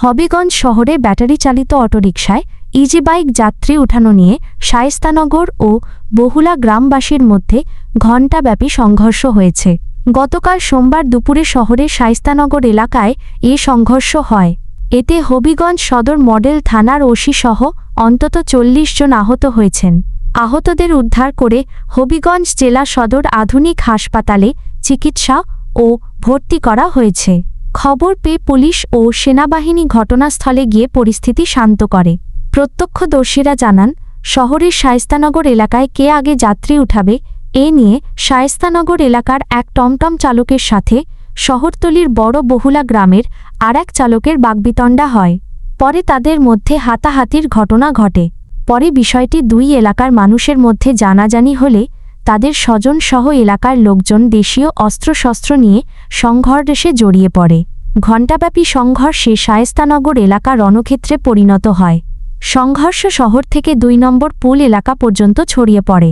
হবিগঞ্জ শহরে ব্যাটারি চালিত অটোরিকশায় easy bike যাত্রী উঠানো নিয়ে শায়েস্তানগর ও বহুলা গ্রামবাসীর মধ্যে ঘণ্টাব্যাপী সংঘর্ষ হয়েছে। গতকাল সোমবার দুপুরে শহরের শায়েস্তানগর এলাকায় এ সংঘর্ষ হয়। এতে হবিগঞ্জ সদর মডেল থানার ওসি সহ অন্তত ৪০ জন আহত হয়েছেন। আহতদের উদ্ধার করে হবিগঞ্জ জেলা সদর আধুনিক হাসপাতালে চিকিৎসা ও ভর্তি করা হয়েছে। খবর পেয়ে পুলিশ ও সেনাবাহিনী ঘটনাস্থলে গিয়ে পরিস্থিতি শান্ত করে। প্রত্যক্ষদর্শীরা জানান, শহরের শায়েস্তানগর এলাকায় কে আগে যাত্রী উঠাবে এ নিয়ে শায়েস্তানগর এলাকার এক টমটম চালকের সাথে শহরতলির বড় বহুলা গ্রামের আরেক চালকের বাগ্বিতণ্ডা হয়। পরে তাদের মধ্যে হাতাহাতির ঘটনা ঘটে। পরে বিষয়টি দুই এলাকার মানুষের মধ্যে জানাজানি হলে তাদের স্বজনসহ এলাকার লোকজন দেশীয় অস্ত্রশস্ত্র নিয়ে সংঘর্ষে জড়িয়ে পড়ে। ঘণ্টাব্যাপী সংঘর্ষে শায়েস্তানগর এলাকা রণক্ষেত্রে পরিণত হয়। সংঘর্ষ শহর থেকে ২ নম্বর পুল এলাকা পর্যন্ত ছড়িয়ে পড়ে।